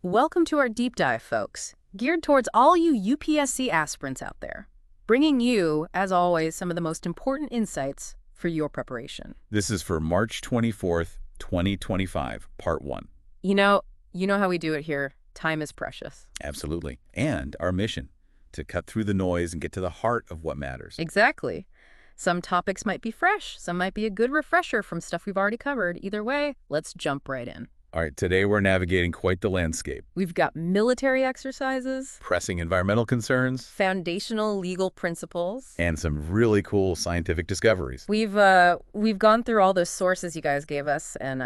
Welcome to our deep dive, folks, geared towards all you UPSC aspirants out there, bringing you, as always, some of the most important insights for your preparation. This is for March 24th, 2025, Part 1. You know how we do it here. Time is precious. Absolutely. And our mission, to cut through the noise and get to the heart of what matters. Exactly. Some topics might be fresh. Some might be a good refresher from stuff we've already covered. Either way, let's jump right in. All right, today we're navigating quite the landscape. We've got military exercises, Pressing environmental concerns, foundational legal principles, and some really cool scientific discoveries. We've gone through all those sources you guys gave us, and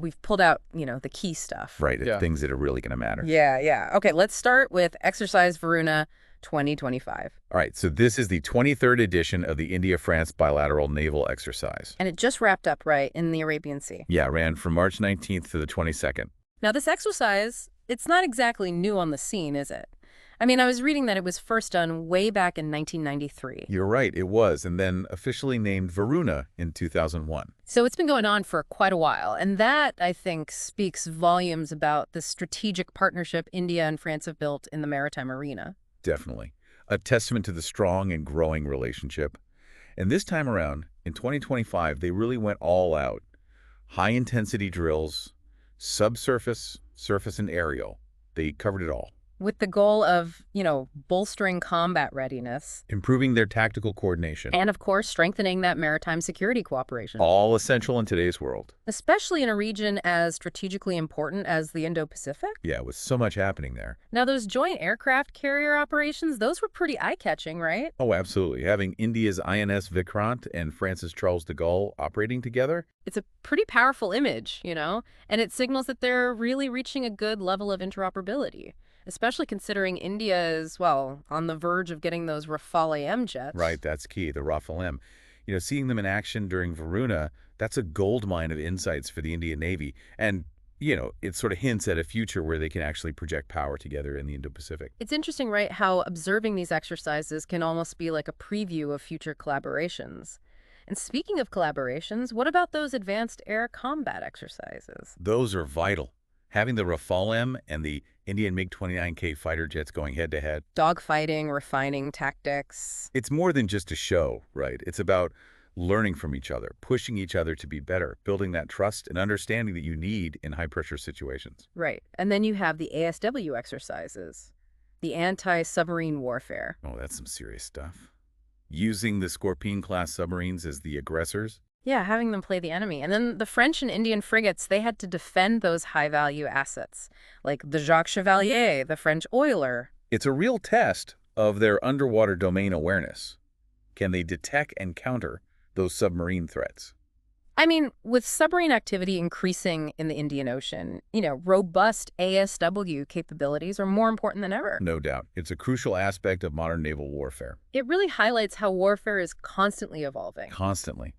we've pulled out, the key stuff. Right, things that are really going to matter. Yeah. Okay, let's start with Exercise Varuna 2025. All right, so this is the 23rd edition of the India-France bilateral naval exercise. And it just wrapped up, right, in the Arabian Sea. Yeah, ran from March 19th to the 22nd. Now, this exercise, it's not exactly new on the scene, is it? I mean, I was reading that it was first done way back in 1993. You're right, it was, and then officially named Varuna in 2001. So it's been going on for quite a while, and that, I think, speaks volumes about the strategic partnership India and France have built in the maritime arena. Definitely. A testament to the strong and growing relationship. And this time around, in 2025, they really went all out. High-intensity drills, subsurface, surface, and aerial. They covered it all. With the goal of, bolstering combat readiness. Improving their tactical coordination. And, of course, strengthening that maritime security cooperation. All essential in today's world. Especially in a region as strategically important as the Indo-Pacific. Yeah, with so much happening there. Now, those joint aircraft carrier operations, those were pretty eye-catching, right? Oh, absolutely. Having India's INS Vikrant and France's Charles de Gaulle operating together. It's a pretty powerful image, and it signals that they're really reaching a good level of interoperability. Especially considering India is, on the verge of getting those Rafale M jets. Right, that's key, the Rafale M. Seeing them in action during Varuna, that's a goldmine of insights for the Indian Navy. And, it sort of hints at a future where they can actually project power together in the Indo-Pacific. It's interesting, right, how observing these exercises can almost be like a preview of future collaborations. And speaking of collaborations, what about those advanced air combat exercises? Those are vital. Having the Rafale M and the Indian MiG-29K fighter jets going head-to-head. Dogfighting, refining tactics. It's more than just a show, right? It's about learning from each other, pushing each other to be better, building that trust and understanding that you need in high-pressure situations. Right. And then you have the ASW exercises, the anti-submarine warfare. Oh, that's some serious stuff. Using the Scorpion-class submarines as the aggressors. Yeah, having them play the enemy. And then the French and Indian frigates, they had to defend those high-value assets, like the Jacques Chevalier, the French oiler. It's a real test of their underwater domain awareness. Can they detect and counter those submarine threats? I mean, with submarine activity increasing in the Indian Ocean, robust ASW capabilities are more important than ever. No doubt. It's a crucial aspect of modern naval warfare. It really highlights how warfare is constantly evolving. Constantly.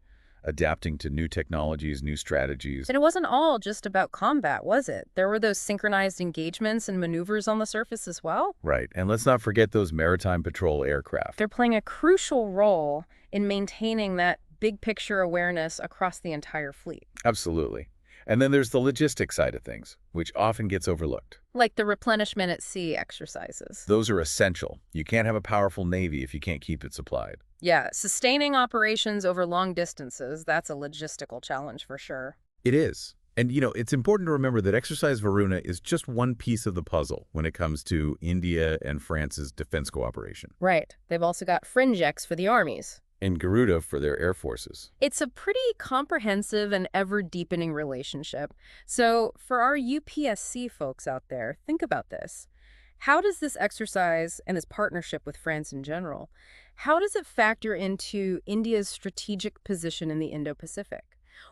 Adapting to new technologies, new strategies. And it wasn't all just about combat, was it? There were those synchronized engagements and maneuvers on the surface as well. Right. And let's not forget those maritime patrol aircraft. They're playing a crucial role in maintaining that big picture awareness across the entire fleet. Absolutely. And then there's the logistics side of things, which often gets overlooked. Like the replenishment at sea exercises. Those are essential. You can't have a powerful Navy if you can't keep it supplied. Yeah, sustaining operations over long distances, that's a logistical challenge for sure. It is. And, it's important to remember that Exercise Varuna is just one piece of the puzzle when it comes to India and France's defense cooperation. Right. They've also got Fringex for the armies. And Garuda for their air forces. It's a pretty comprehensive and ever-deepening relationship. So for our UPSC folks out there, think about this. How does this exercise and this partnership with France in general, how does it factor into India's strategic position in the Indo-Pacific?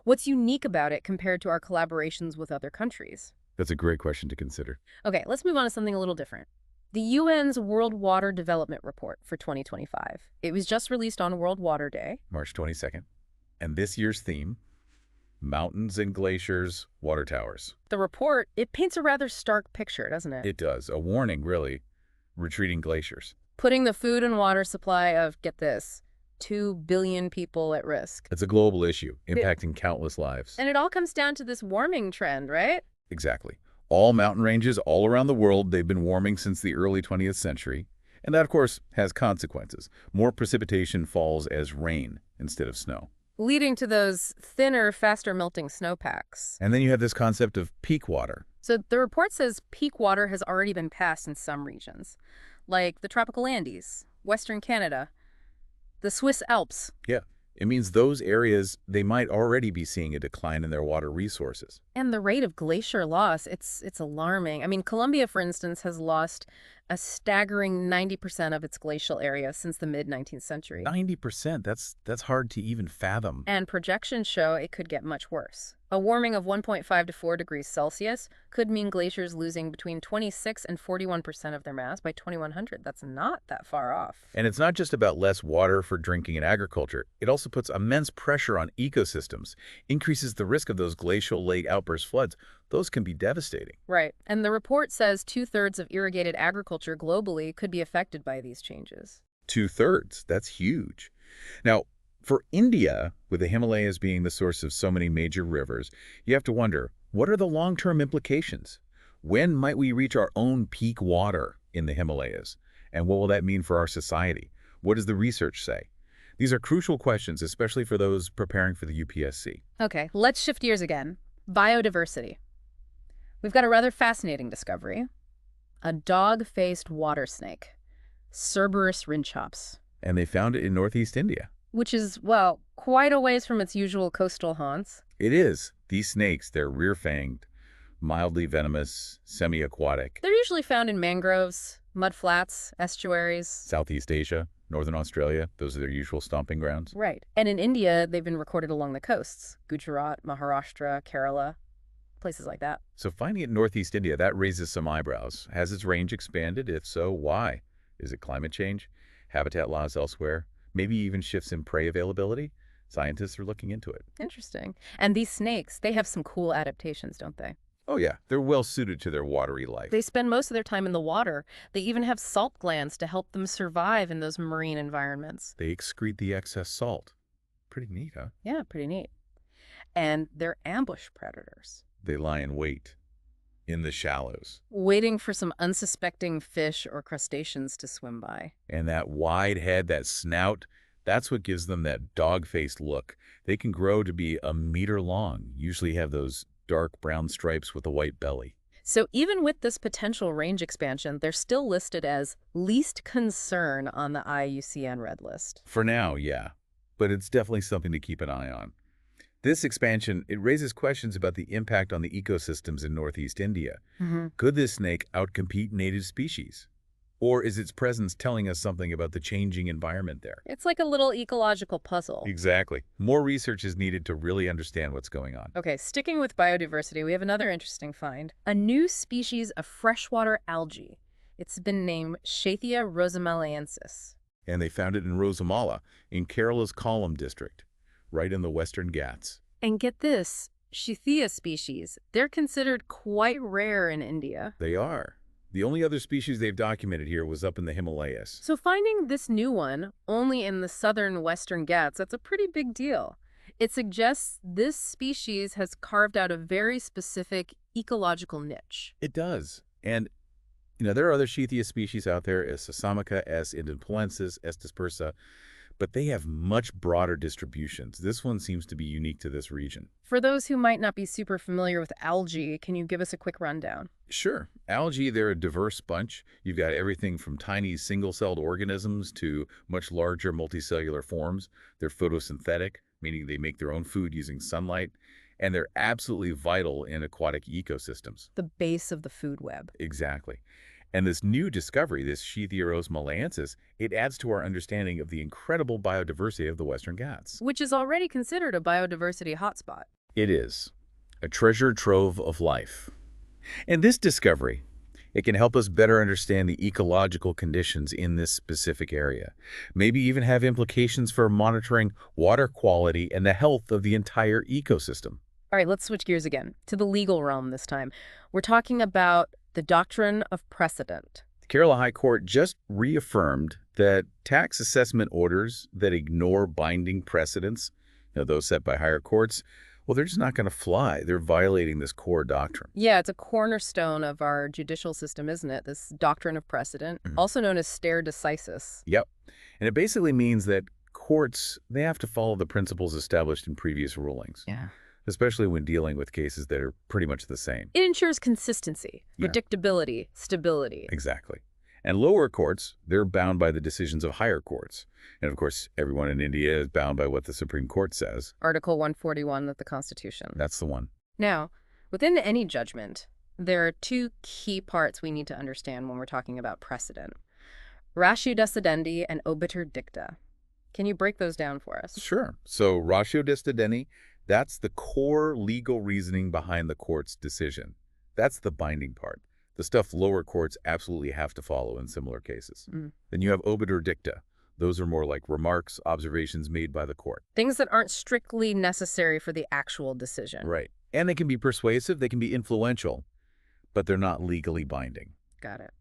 What's unique about it compared to our collaborations with other countries? That's a great question to consider. Okay, let's move on to something a little different. The UN's World Water Development Report for 2025. It was just released on World Water Day. March 22nd. And this year's theme, mountains and glaciers, water towers. The report, it paints a rather stark picture, doesn't it? It does. A warning, really. Retreating glaciers. Putting the food and water supply of, get this, 2 billion people at risk. It's a global issue, impacting countless lives. And it all comes down to this warming trend, right? Exactly. All mountain ranges all around the world, they've been warming since the early 20th century. And that, of course, has consequences. More precipitation falls as rain instead of snow. Leading to those thinner, faster melting snowpacks. And then you have this concept of peak water. So the report says peak water has already been passed in some regions, like the tropical Andes, Western Canada, the Swiss Alps. Yeah. It means those areas, they might already be seeing a decline in their water resources. And the rate of glacier loss, it's alarming. I mean, Colombia, for instance, has lost a staggering 90% of its glacial area since the mid-19th century. 90%, that's hard to even fathom. And projections show it could get much worse. A warming of 1.5 to 4 degrees Celsius could mean glaciers losing between 26 and 41% of their mass by 2100. That's not that far off. And it's not just about less water for drinking and agriculture. It also puts immense pressure on ecosystems, increases the risk of those glacial lake outburst floods. Those can be devastating. Right. And the report says 2/3 of irrigated agriculture globally could be affected by these changes. 2/3. That's huge. Now, for India, with the Himalayas being the source of so many major rivers, you have to wonder, what are the long-term implications? When might we reach our own peak water in the Himalayas? And what will that mean for our society? What does the research say? These are crucial questions, especially for those preparing for the UPSC. Okay, let's shift gears again. Biodiversity. We've got a rather fascinating discovery. A dog-faced water snake, Cerberus rynchops. And they found it in northeast India. Which is, well, quite a ways from its usual coastal haunts. It is. These snakes, they're rear-fanged, mildly venomous, semi-aquatic. They're usually found in mangroves, mudflats, estuaries. Southeast Asia, northern Australia, those are their usual stomping grounds. Right. And in India, they've been recorded along the coasts. Gujarat, Maharashtra, Kerala, places like that. So finding it in northeast India, that raises some eyebrows. Has its range expanded? If so, why? Is it climate change? Habitat loss elsewhere? Maybe even shifts in prey availability? Scientists are looking into it. Interesting. And these snakes, they have some cool adaptations, don't they? Oh yeah, they're well suited to their watery life. They spend most of their time in the water. They even have salt glands to help them survive in those marine environments. They excrete the excess salt. Pretty neat, huh? Yeah, pretty neat. And they're ambush predators. They lie in wait in the shallows. Waiting for some unsuspecting fish or crustaceans to swim by. And that wide head, that snout, that's what gives them that dog-faced look. They can grow to be a meter long, usually have those dark brown stripes with a white belly. So even with this potential range expansion, they're still listed as least concern on the IUCN Red List. For now, yeah. But it's definitely something to keep an eye on. This expansion, it raises questions about the impact on the ecosystems in northeast India. Could this snake outcompete native species? Or is its presence telling us something about the changing environment there? It's like a little ecological puzzle. Exactly. More research is needed to really understand what's going on. Okay, sticking with biodiversity, we have another interesting find. A new species of freshwater algae. It's been named Schaethia rosamaliensis. And they found it in Rosamala, in Kerala's Kollam district, right in the Western Ghats. And get this, Schaethia species, they're considered quite rare in India. They are. The only other species they've documented here was up in the Himalayas. So finding this new one only in the southern Western Ghats, that's a pretty big deal. It suggests this species has carved out a very specific ecological niche. It does. And, there are other Schaethia species out there, as Sasamica, S. indopolensis, S. dispersa, but they have much broader distributions. This one seems to be unique to this region. For those who might not be super familiar with algae, can you give us a quick rundown? Sure. Algae, they're a diverse bunch. You've got everything from tiny single-celled organisms to much larger multicellular forms. They're photosynthetic, meaning they make their own food using sunlight, and they're absolutely vital in aquatic ecosystems. The base of the food web. Exactly. And this new discovery, this Schaethia rosamaliensis, it adds to our understanding of the incredible biodiversity of the Western Ghats. Which is already considered a biodiversity hotspot. It is. A treasure trove of life. And this discovery, it can help us better understand the ecological conditions in this specific area. Maybe even have implications for monitoring water quality and the health of the entire ecosystem. All right, let's switch gears again to the legal realm this time. We're talking about the Doctrine of Precedent. The Kerala High Court just reaffirmed that tax assessment orders that ignore binding precedents, those set by higher courts, Well, they're just not going to fly. They're violating this core doctrine. Yeah, it's a cornerstone of our judicial system, isn't it? This doctrine of precedent, also known as stare decisis. Yep. And it basically means that courts, they have to follow the principles established in previous rulings, Yeah. especially when dealing with cases that are pretty much the same. It ensures consistency, Yeah. predictability, stability. Exactly. And lower courts, they're bound by the decisions of higher courts. And of course, everyone in India is bound by what the Supreme Court says. Article 141 of the Constitution. That's the one. Now, within any judgment, there are two key parts we need to understand when we're talking about precedent. Ratio decidendi and obiter dicta. Can you break those down for us? Sure. So ratio decidendi, that's the core legal reasoning behind the court's decision. That's the binding part. The stuff lower courts absolutely have to follow in similar cases. Then you have obiter dicta. Those are more like remarks, observations made by the court. Things that aren't strictly necessary for the actual decision. Right. And they can be persuasive, they can be influential, but they're not legally binding. Got it.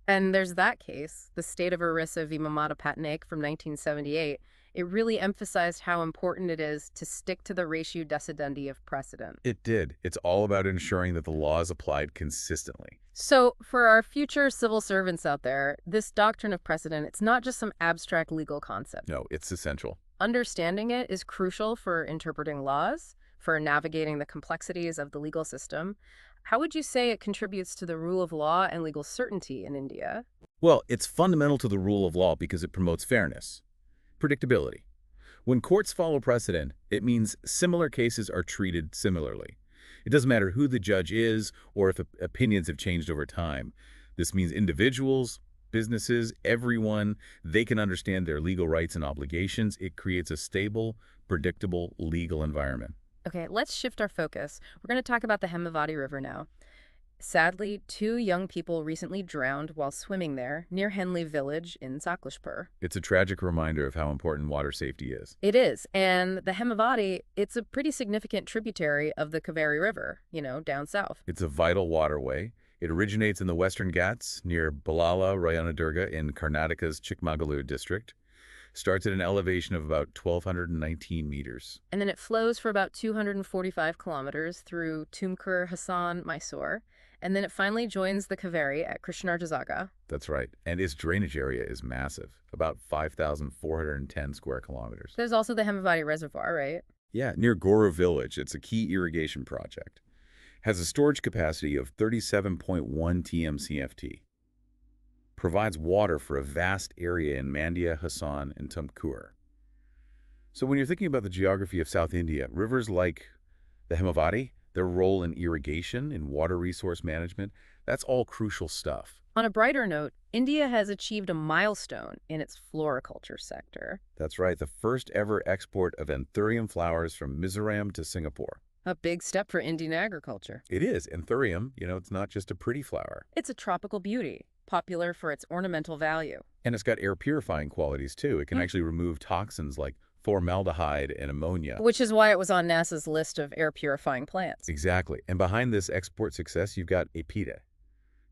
And there's that case, the State of Orissa v. Mamata Patnaik from 1978. It really emphasized how important it is to stick to the ratio decidendi of precedent. It did. It's all about ensuring that the law is applied consistently. So for our future civil servants out there, this doctrine of precedent, it's not just some abstract legal concept. No, it's essential. Understanding it is crucial for interpreting laws, for navigating the complexities of the legal system. How would you say it contributes to the rule of law and legal certainty in India? Well, it's fundamental to the rule of law because it promotes fairness, predictability. When courts follow precedent, it means similar cases are treated similarly. It doesn't matter who the judge is or if opinions have changed over time. This means individuals, businesses, everyone, they can understand their legal rights and obligations. It creates a stable, predictable legal environment. Okay, let's shift our focus. We're going to talk about the Hemavathi River now. Sadly, 2 young people recently drowned while swimming there near Henley Village in Sakleshpur. It's a tragic reminder of how important water safety is. It is, and the Hemavathi, it's a pretty significant tributary of the Kaveri River, down south. It's a vital waterway. It originates in the Western Ghats near Balala, Rayanadurga in Karnataka's Chikmagalur district. Starts at an elevation of about 1,219 meters. And then it flows for about 245 kilometers through Tumkur, Hassan, Mysore. And then it finally joins the Kaveri at Krishnarjazaga. That's right. And its drainage area is massive, about 5,410 square kilometers. There's also the Hemavathi Reservoir, right? Yeah, near Goro Village. It's a key irrigation project. Has a storage capacity of 37.1 TMCFT. Provides water for a vast area in Mandya, Hassan, and Tumkur. So when you're thinking about the geography of South India, rivers like the Hemavathi, their role in irrigation, in water resource management, that's all crucial stuff. On a brighter note, India has achieved a milestone in its floriculture sector. That's right, the first ever export of anthurium flowers from Mizoram to Singapore. A big step for Indian agriculture. It is. Anthurium, it's not just a pretty flower. It's a tropical beauty, popular for its ornamental value. And it's got air purifying qualities, too. It can actually remove toxins like formaldehyde and ammonia. Which is why it was on NASA's list of air purifying plants. Exactly. And behind this export success, you've got APIDA,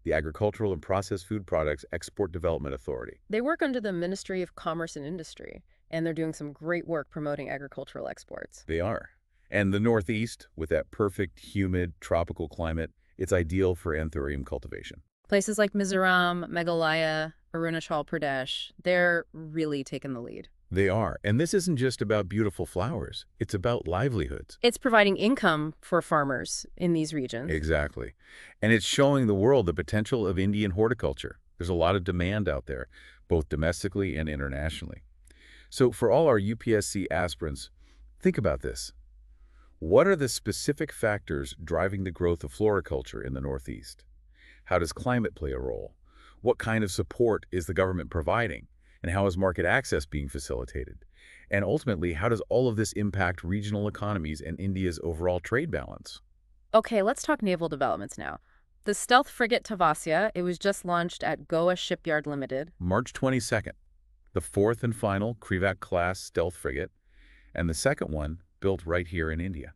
the Agricultural and Processed Food Products Export Development Authority. They work under the Ministry of Commerce and Industry, and they're doing some great work promoting agricultural exports. They are. And the Northeast, with that perfect, humid, tropical climate, it's ideal for anthurium cultivation. Places like Mizoram, Meghalaya, Arunachal Pradesh, they're really taking the lead. They are. And this isn't just about beautiful flowers. It's about livelihoods. It's providing income for farmers in these regions. Exactly. And it's showing the world the potential of Indian horticulture. There's a lot of demand out there, both domestically and internationally. So for all our UPSC aspirants, think about this. What are the specific factors driving the growth of floriculture in the Northeast? How does climate play a role? What kind of support is the government providing? And how is market access being facilitated? And ultimately, how does all of this impact regional economies and India's overall trade balance? Okay, let's talk naval developments now. The stealth frigate Tavasya, it was just launched at Goa Shipyard Limited. March 22nd, the 4th and final Krivat-class stealth frigate, and the second one built right here in India.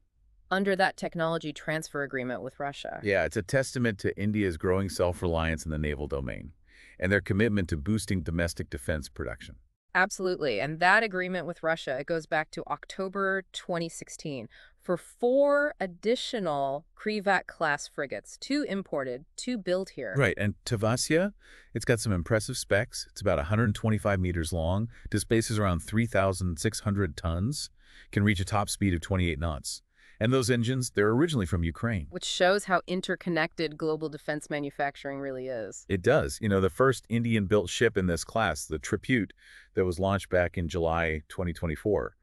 Under that technology transfer agreement with Russia. Yeah, it's a testament to India's growing self-reliance in the naval domain and their commitment to boosting domestic defense production. Absolutely. And that agreement with Russia, it goes back to October 2016. for 4 additional Krivat-class frigates, 2 imported, 2 built here. Right, and Tavasya, it's got some impressive specs. It's about 125 meters long, displaces around 3,600 tons, can reach a top speed of 28 knots. And those engines, they're originally from Ukraine. Which shows how interconnected global defense manufacturing really is. It does. You know, the first Indian-built ship in this class, the Tribute, that was launched back in July 2024,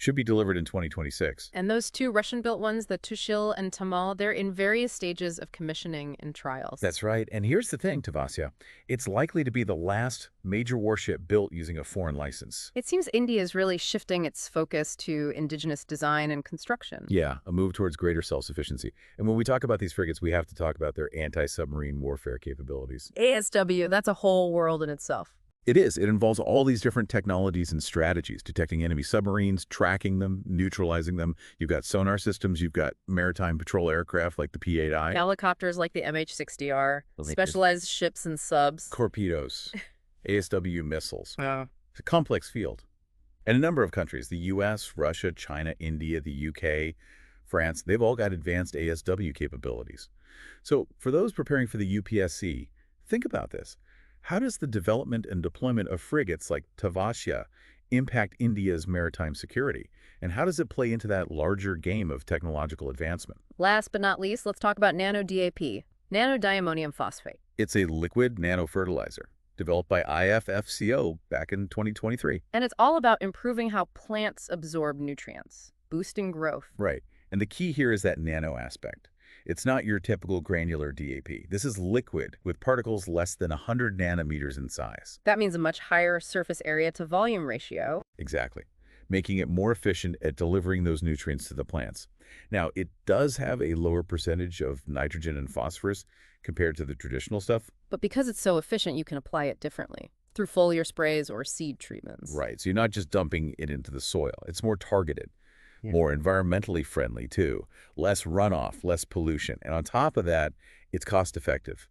should be delivered in 2026. And those 2 Russian-built ones, the Tushil and Tamal, they're in various stages of commissioning and trials. That's right. And here's the thing, Tavasya. It's likely to be the last major warship built using a foreign license. It seems India is really shifting its focus to indigenous design and construction. Yeah, a move towards greater self-sufficiency. And when we talk about these frigates, we have to talk about their anti-submarine warfare capabilities. ASW, that's a whole world in itself. It is. It involves all these different technologies and strategies, detecting enemy submarines, tracking them, neutralizing them. You've got sonar systems. You've got maritime patrol aircraft like the P-8I. Helicopters like the MH-60R, specialized ships and subs. Torpedoes, ASW missiles. Oh. It's a complex field. And a number of countries, the U.S., Russia, China, India, the U.K., France, they've all got advanced ASW capabilities. So for those preparing for the UPSC, think about this. How does the development and deployment of frigates like Tavasya impact India's maritime security? And how does it play into that larger game of technological advancement? Last but not least, let's talk about Nano DAP, nanodiammonium phosphate. It's a liquid nanofertilizer developed by IFFCO back in 2023. And it's all about improving how plants absorb nutrients, boosting growth. Right. And the key here is that nano aspect. It's not your typical granular DAP. This is liquid with particles less than 100 nanometers in size. That means a much higher surface area to volume ratio. Exactly, making it more efficient at delivering those nutrients to the plants. Now, it does have a lower percentage of nitrogen and phosphorus compared to the traditional stuff. But because it's so efficient, you can apply it differently, through foliar sprays or seed treatments. Right, so you're not just dumping it into the soil. It's more targeted. More environmentally friendly, too. Less runoff, less pollution. And on top of that, it's cost-effective.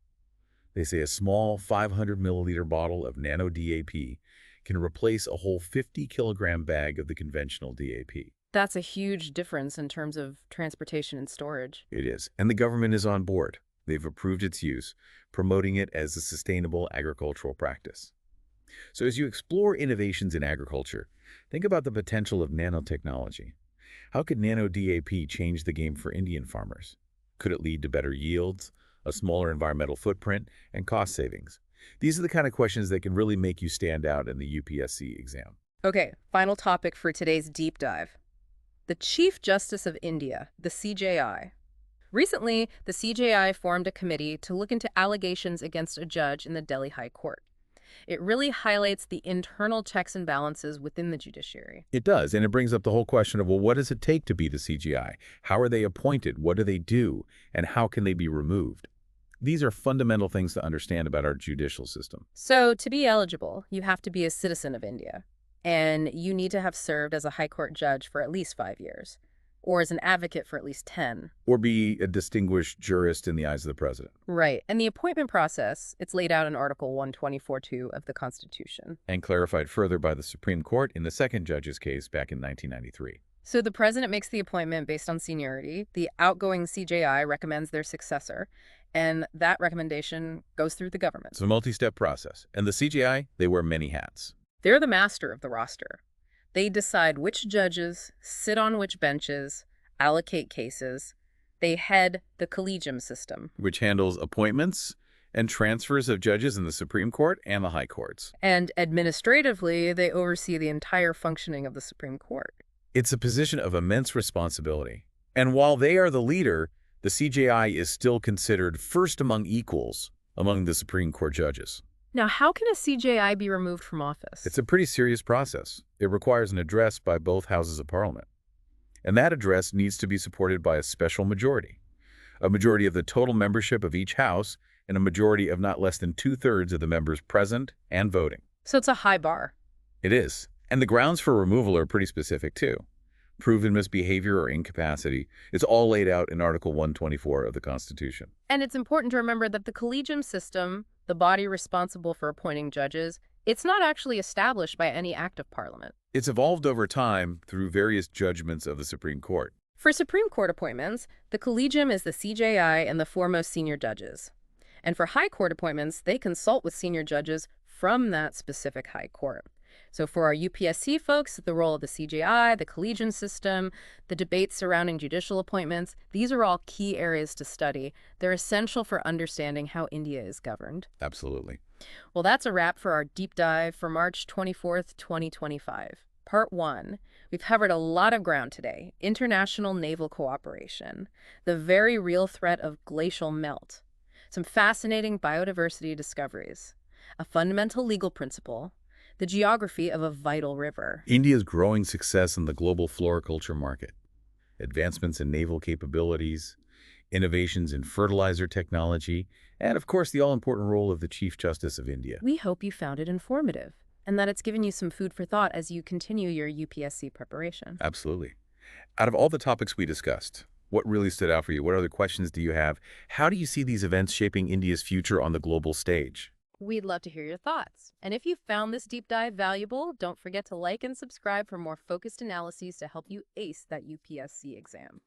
They say a small 500 milliliter bottle of Nano DAP can replace a whole 50-kilogram bag of the conventional DAP. That's a huge difference in terms of transportation and storage. It is. And the government is on board. They've approved its use, promoting it as a sustainable agricultural practice. So as you explore innovations in agriculture, think about the potential of nanotechnology. How could Nano DAP change the game for Indian farmers? Could it lead to better yields, a smaller environmental footprint, and cost savings? These are the kind of questions that can really make you stand out in the UPSC exam. Okay, final topic for today's deep dive. The Chief Justice of India, the CJI. Recently, the CJI formed a committee to look into allegations against a judge in the Delhi High Court. It really highlights the internal checks and balances within the judiciary. It does, and it brings up the whole question of, well, what does it take to be the CJI? How are they appointed? What do they do? And how can they be removed? These are fundamental things to understand about our judicial system. So, to be eligible, you have to be a citizen of India, and you need to have served as a High Court judge for at least 5 years, or as an advocate for at least 10. Or be a distinguished jurist in the eyes of the president. Right. And the appointment process, it's laid out in Article 124(2) of the Constitution. And clarified further by the Supreme Court in the second judge's case back in 1993. So the president makes the appointment based on seniority. The outgoing CJI recommends their successor, and that recommendation goes through the government. It's a multi-step process. And the CJI, they wear many hats. They're the master of the roster. They decide which judges sit on which benches, allocate cases. They head the collegium system, which handles appointments and transfers of judges in the Supreme Court and the High Courts. And administratively, they oversee the entire functioning of the Supreme Court. It's a position of immense responsibility. And while they are the leader, the CJI is still considered first among equals among the Supreme Court judges. Now, how can a CJI be removed from office? It's a pretty serious process. It requires an address by both houses of Parliament. And that address needs to be supported by a special majority. A majority of the total membership of each house and a majority of not less than 2/3 of the members present and voting. So it's a high bar. It is. And the grounds for removal are pretty specific, too. Proven misbehavior or incapacity. It's all laid out in Article 124 of the Constitution. And it's important to remember that the collegium system, the body responsible for appointing judges, it's not actually established by any act of Parliament. It's evolved over time through various judgments of the Supreme Court. For Supreme Court appointments, the collegium is the CJI and the foremost senior judges. And for high court appointments, they consult with senior judges from that specific high court. So for our UPSC folks, the role of the CJI, the collegium system, the debates surrounding judicial appointments, these are all key areas to study. They're essential for understanding how India is governed. Absolutely. Well, that's a wrap for our deep dive for March 24th, 2025. Part 1. We've covered a lot of ground today. International naval cooperation, the very real threat of glacial melt, some fascinating biodiversity discoveries, a fundamental legal principle, the geography of a vital river. India's growing success in the global floriculture market, advancements in naval capabilities, innovations in fertilizer technology, and of course the all-important role of the Chief Justice of India. We hope you found it informative and that it's given you some food for thought as you continue your UPSC preparation. Absolutely. Out of all the topics we discussed, what really stood out for you? What other questions do you have? How do you see these events shaping India's future on the global stage? We'd love to hear your thoughts. And if you found this deep dive valuable, don't forget to like and subscribe for more focused analyses to help you ace that UPSC exam.